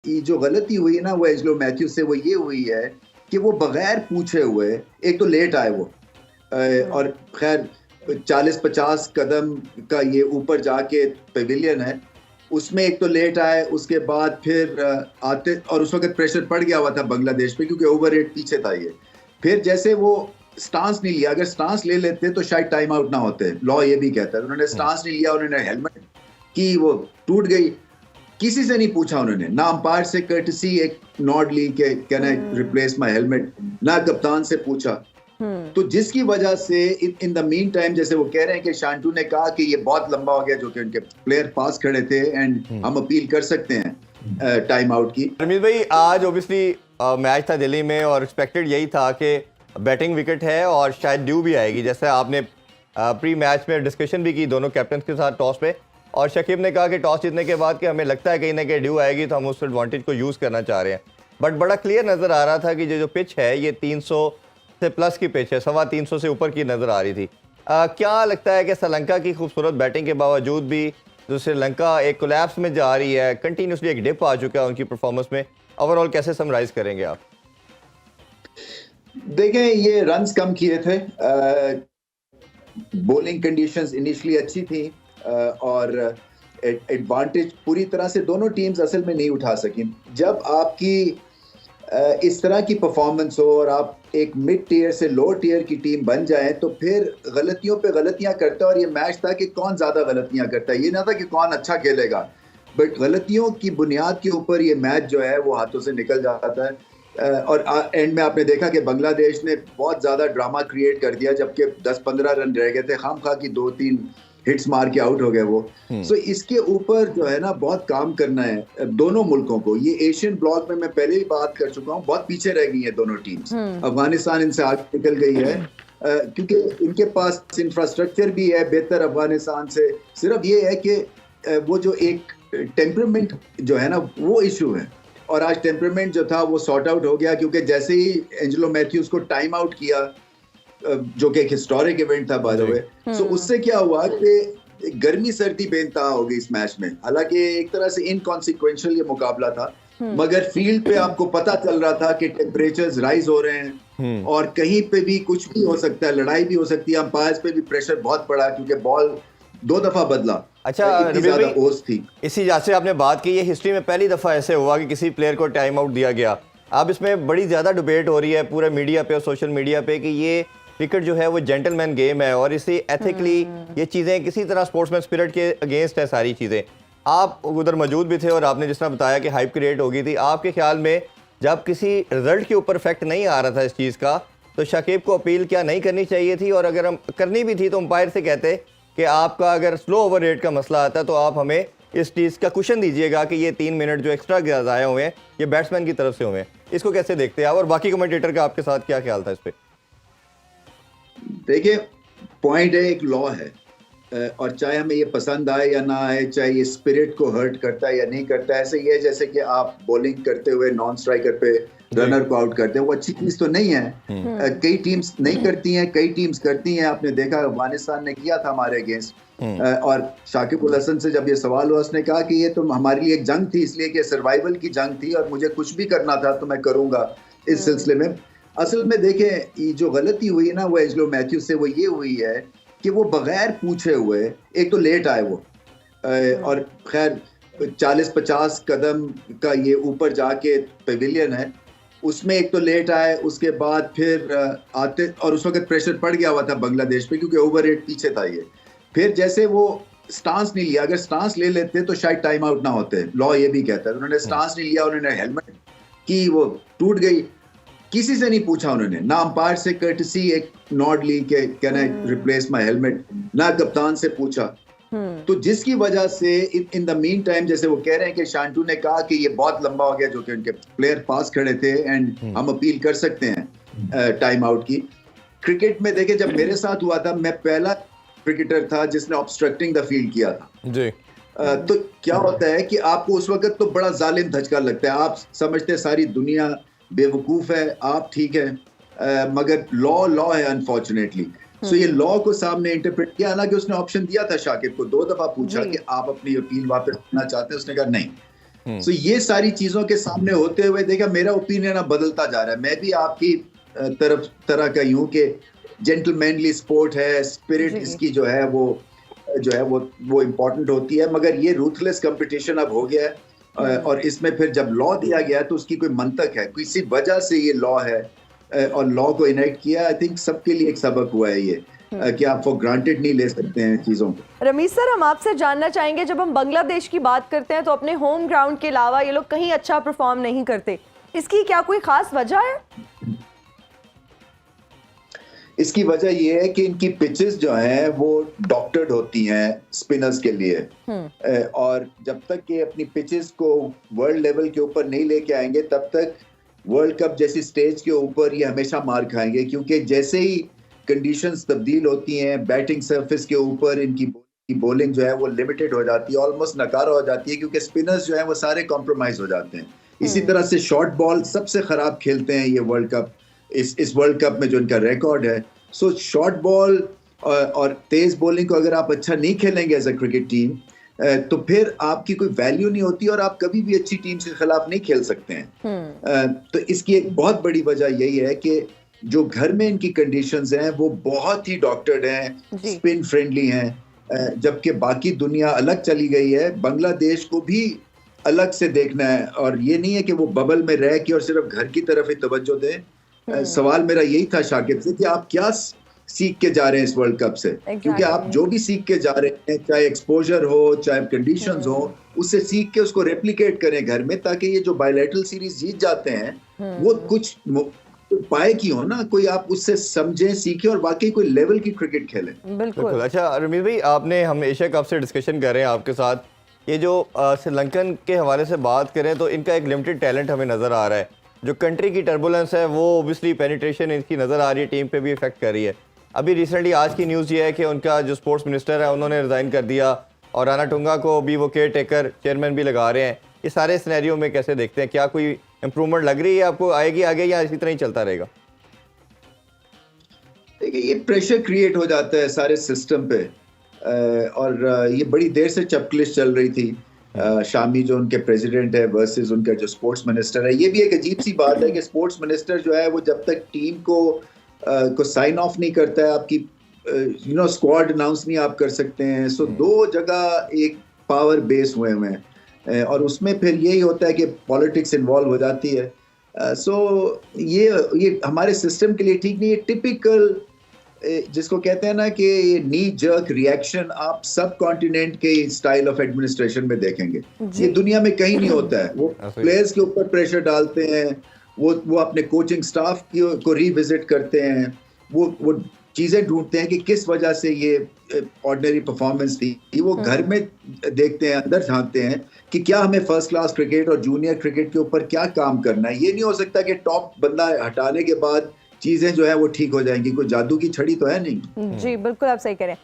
ये जो गलती हुई ना वो एंजेलो मैथ्यू से वो ये हुई है कि वो बगैर पूछे हुए, एक तो लेट आए वो, और खैर 40-50 कदम का ये ऊपर जाके पेविलियन है, उसमें एक तो लेट आए, उसके बाद फिर आते, और उस वक्त प्रेशर पड़ गया हुआ था बांग्लादेश पे क्योंकि ओवर रेट पीछे था ये। फिर जैसे वो स्टांस नहीं लिया, अगर स्टांस ले लेते तो शायद टाइम आउट ना होते, लॉ ये भी कहता है। उन्होंने स्टांस नहीं लिया, उन्होंने हेलमेट की, वो टूट गई, किसी से नहीं पूछा उन्होंने, ना अंपायर से कर्टसी एक नॉड ली के can I replace my helmet, ना कप्तान से पूछा। तो जिसकी वजह से इन द मीन टाइम, जैसे वो कह रहे हैं कि शांटू ने कहा कि ये बहुत लंबा हो गया, जो कि उनके प्लेयर पास खड़े थे, एंड हम अपील कर सकते हैं टाइम आउट की। रमीज भाई, आज ओबियसली मैच था दिल्ली में और एक्सपेक्टेड यही था कि बैटिंग विकेट है और शायद ड्यू भी आएगी, जैसे आपने प्री मैच में डिस्कशन भी की दोनों कैप्टन के साथ टॉस पे, और शकीब ने कहा कि टॉस जीतने के बाद कि हमें लगता है कहीं ना कहीं ड्यू आएगी तो हम उस एडवांटेज को यूज़ करना चाह रहे हैं। बट बड़ा क्लियर नज़र आ रहा था कि जो पिच है ये 300 से प्लस की पिच है, 325 से ऊपर की नज़र आ रही थी। क्या लगता है कि श्रीलंका की खूबसूरत बैटिंग के बावजूद भी जो श्रीलंका एक कोलैप्स में जा रही है, कंटिन्यूसली एक डिप आ चुका है उनकी परफॉर्मेंस में, ओवरऑल कैसे समराइज करेंगे आप? देखें, ये रन्स कम किए थे, बॉलिंग कंडीशंस इनिशियली अच्छी थी, और एडवांटेज पूरी तरह से दोनों टीम्स असल में नहीं उठा सकी। जब आपकी इस तरह की परफॉर्मेंस हो और आप एक मिड टियर से लो टियर की टीम बन जाए, तो फिर गलतियों पे गलतियां करता है, और ये मैच था कि कौन ज्यादा गलतियां करता है, ये ना था कि कौन अच्छा खेलेगा, बट गलतियों की बुनियाद के ऊपर ये मैच जो है वो हाथों से निकल जाता है। और एंड में आपने देखा कि बांग्लादेश ने बहुत ज़्यादा ड्रामा क्रिएट कर दिया, जबकि 10-15 रन रह गए थे, खामखा की 2-3 हिट्स मार के आउट हो गए वो। सो इसके ऊपर जो है ना बहुत काम करना है दोनों मुल्कों को। ये एशियन ब्लॉक में मैं पहले ही बात कर चुका हूँ, बहुत पीछे रह गई है दोनों टीम्स। अफगानिस्तान इनसे आगे निकल गई है क्योंकि इनके पास इंफ्रास्ट्रक्चर भी है बेहतर अफगानिस्तान से, सिर्फ ये है कि वो जो एक टेम्परामेंट जो है ना वो इशू है, और आज टेम्परामेंट जो था वो सॉर्ट आउट हो गया, क्योंकि जैसे ही एंजेलो मैथ्यूज को टाइम आउट किया, जो कि एक हिस्टोरिक इवेंट था बाय द वे, सो उससे क्या हुआ कि गर्मी सर्दी बेनतहा हो गई इस मैच में। हालांकि एक तरह से इनकॉन्सिक्वेंशियल ये मुकाबला था, मगर फील्ड पे आपको पता चल रहा था कि टेम्परेचर्स राइज हो रहे हैं और कहीं पे भी कुछ भी हो सकता है, लड़ाई भी हो सकती है। अंपायर्स पे भी प्रेशर बहुत पड़ा क्योंकि बॉल 2 दफा बदला। अच्छा, थी इसी वजह से आपने बात की, ये हिस्ट्री में पहली दफ़ा ऐसे हुआ कि किसी प्लेयर को टाइम आउट दिया गया। अब इसमें बड़ी ज़्यादा डिबेट हो रही है पूरे मीडिया पे और सोशल मीडिया पे कि ये क्रिकेट जो है वो जेंटलमैन गेम है और इसे एथिकली ये चीज़ें किसी तरह स्पोर्ट्समैन स्पिरिट के अगेंस्ट है सारी चीज़ें। आप उधर मौजूद भी थे और आपने जिस तरह बताया कि हाइप क्रिएट हो गई थी, आपके ख्याल में जब किसी रिजल्ट के ऊपर इफेक्ट नहीं आ रहा था इस चीज़ का, तो शाकिब को अपील क्या नहीं करनी चाहिए थी? और अगर हम करनी भी थी तो अंपायर से कहते कि आपका अगर स्लो ओवर रेट का मसला आता है तो आप हमें इस चीज़ का कुशन दीजिएगा कि ये 3 मिनट जो एक्स्ट्रा ज़ाया हुए हैं ये बैट्समैन की तरफ से हुए हैं। इसको कैसे देखते हैं आप, और बाकी कमेंटेटर का आपके साथ क्या ख्याल था इस पर? देखिए, पॉइंट है, एक लॉ है, और चाहे हमें ये पसंद आए या ना आए, चाहे ये स्पिरिट को हर्ट करता है या नहीं करता है, ऐसे ही है जैसे कि आप बॉलिंग करते हुए नॉन स्ट्राइकर पे रनर को आउट करते हैं, वो अच्छी चीज तो नहीं है। कई टीम्स नहीं करती हैं, कई टीम्स करती हैं। आपने देखा अफगानिस्तान ने किया था हमारे अगेंस्ट, और शाकिब उल हसन से जब ये सवाल हुआ, उसने कहा कि ये तो हमारे लिए एक जंग थी, इसलिए कि सर्वाइवल की जंग थी और मुझे कुछ भी करना था तो मैं करूंगा इस सिलसिले में। असल में देखें, ये जो गलती हुई ना वो एंजेलो मैथ्यूज से वो ये हुई है कि वो बगैर पूछे हुए, एक तो लेट आए वो, और खैर 40-50 कदम का ये ऊपर जाके पेविलियन है, उसमें एक तो लेट आए, उसके बाद फिर आते, और उस वक्त प्रेशर पड़ गया हुआ था बांग्लादेश पे क्योंकि ओवर रेट पीछे था ये। फिर जैसे वो स्टांस नहीं लिया, अगर स्टांस ले लेते तो शायद टाइम आउट ना होते, लॉ ये भी कहता है। उन्होंने स्टांस नहीं लिया, उन्होंने हेलमेट की, वो टूट गई, किसी से नहीं पूछा उन्होंने, ना अंपायर से कर्टसी एक नॉड ली के can I replace my helmet, ना कप्तान से पूछा। तो जिसकी वजह से इन द मीन टाइम, जैसे वो कह रहे हैं कि शांटू ने कहा कि ये बहुत लंबा हो गया, जो कि उनके प्लेयर पास खड़े थे, एंड हम अपील कर सकते हैं टाइम आउट की। क्रिकेट में देखे, जब मेरे साथ हुआ था, मैं पहला क्रिकेटर था जिसने ऑब्स्ट्रक्टिंग द फील्ड किया था जी। तो क्या होता है कि आपको उस वक्त तो बड़ा जालिम धचका लगता है, आप समझते हैं सारी दुनिया बेवकूफ है, आप ठीक है, मगर लॉ है अनफॉर्चुनेटली। सो ये लॉ को सामने इंटरप्रेट किया, हालांकि उसने ऑप्शन दिया था शाकिब को, 2 दफा पूछा कि आप अपनी अपील वापस करना चाहते हैं, उसने कहा नहीं। सो ये सारी चीजों के सामने होते हुए देखा मेरा ओपिनियन अब बदलता जा रहा है। मैं भी आपकी तरह का यूं कि जेंटलमैनली स्पोर्ट है, स्पिरिट इसकी जो है वो इम्पोर्टेंट होती है, मगर ये रूथलेस कंपटीशन अब हो गया है। और इसमें फिर जब लॉ दिया गया तो उसकी कोई मंतक है, किसी वजह से ये लॉ है और लॉ को इनेक्ट किया। आई थिंक सबके लिए एक सबक हुआ है ये कि आप फॉर ग्रांटेड नहीं ले सकते हैं चीज़ों को। रमीज सर, हम आपसे जानना चाहेंगे, जब हम बांग्लादेश की बात करते हैं तो अपने होम ग्राउंड के अलावा ये लोग कहीं अच्छा परफॉर्म नहीं करते, इसकी क्या कोई खास वजह है? इसकी वजह ये है कि इनकी पिचेस जो हैं वो डॉक्टर्ड होती हैं स्पिनर्स के लिए, और जब तक कि अपनी पिचेस को वर्ल्ड लेवल के ऊपर नहीं लेके आएंगे तब तक वर्ल्ड कप जैसी स्टेज के ऊपर ये हमेशा मार खाएंगे, क्योंकि जैसे ही कंडीशंस तब्दील होती हैं बैटिंग सरफेस के ऊपर इनकी बॉलिंग जो है वो लिमिटेड हो जाती है, ऑलमोस्ट नकारा हो जाती है, क्योंकि स्पिनर्स जो है वो सारे कॉम्प्रोमाइज हो जाते हैं। इसी तरह से शॉर्ट बॉल सबसे खराब खेलते हैं ये वर्ल्ड कप, इस वर्ल्ड कप में जो इनका रिकॉर्ड है। सो शॉर्ट बॉल और तेज बॉलिंग को अगर आप अच्छा नहीं खेलेंगे एज अ क्रिकेट टीम तो फिर आपकी कोई वैल्यू नहीं होती और आप कभी भी अच्छी टीम के खिलाफ नहीं खेल सकते हैं। तो इसकी एक बहुत बड़ी वजह यही है कि जो घर में इनकी कंडीशंस हैं वो बहुत ही डॉक्टर्ड हैं, स्पिन फ्रेंडली हैं, जबकि बाकी दुनिया अलग चली गई है। बांग्लादेश को भी अलग से देखना है, और ये नहीं है कि वो बबल में रह के और सिर्फ घर की तरफ ही तवज्जो दें। सवाल मेरा यही था शाकिब से कि आप क्या सीख के जा रहे हैं इस वर्ल्ड कप से, क्योंकि आप जो भी सीख के जा रहे हैं, चाहे एक्सपोजर हो चाहे कंडीशंस हो, उससे सीख के उसको रेप्लिकेट करें घर में, ताकि ये जो बायलैटरल सीरीज जीत जाते हैं वो कुछ पाए की हो ना, कोई आप उससे समझें, सीखें और वाकई कोई लेवल की क्रिकेट खेलें। बिल्कुल। अच्छा रमीज भाई, आपने हम एशिया कप से डिस्कशन कर रहे हैं आपके साथ, ये जो श्रीलंकन के हवाले से बात करें तो इनका एक लिमिटेड टैलेंट हमें नज़र आ रहा है। जो कंट्री की टर्बुलेंस है वो ओबियसली पेनिट्रेशन इनकी नज़र आ रही है, टीम पे भी इफेक्ट कर रही है। अभी रिसेंटली आज की न्यूज़ ये है कि उनका जो स्पोर्ट्स मिनिस्टर है उन्होंने रिज़ाइन कर दिया और राणा टुंगा को भी वो केयर टेकर चेयरमैन भी लगा रहे हैं। ये सारे सिनेरियो में कैसे देखते हैं, क्या कोई इम्प्रूवमेंट लग रही है आपको, आएगी आगे, या इसी तरह ही चलता रहेगा? देखिए ये प्रेशर क्रिएट हो जाता है सारे सिस्टम पे, और ये बड़ी देर से चपकलिश चल रही थी। शामी जो उनके प्रेसिडेंट है वर्सेस उनका जो स्पोर्ट्स मिनिस्टर है, ये भी एक अजीब सी बात है कि स्पोर्ट्स मिनिस्टर जो है वो जब तक टीम को साइन ऑफ नहीं करता है, आपकी स्क्वाड अनाउंस नहीं आप कर सकते हैं। सो दो जगह एक पावर बेस हुए हैं, और उसमें फिर यही होता है कि पॉलिटिक्स इन्वॉल्व हो जाती है। सो ये हमारे सिस्टम के लिए ठीक नहीं है। टिपिकल जिसको कहते हैं ना कि नी जर्क रिएक्शन आप सब कॉन्टिनेंट के स्टाइल ऑफ एडमिनिस्ट्रेशन में देखेंगे, ये दुनिया में कहीं नहीं होता है। वो प्लेयर्स के ऊपर प्रेशर डालते हैं, वो अपने कोचिंग स्टाफ को रिविजिट करते हैं, वो चीज़ें ढूंढते हैं कि किस वजह से ये ऑर्डिनरी परफॉर्मेंस थी। वो घर में देखते हैं, अंदर झांकते हैं कि क्या हमें फर्स्ट क्लास क्रिकेट और जूनियर क्रिकेट के ऊपर क्या काम करना है। ये नहीं हो सकता कि टॉप बंदा हटाने के बाद चीजें जो है वो ठीक हो जाएंगी, कोई जादू की छड़ी तो है नहीं। जी बिल्कुल, आप सही कह रहे हैं।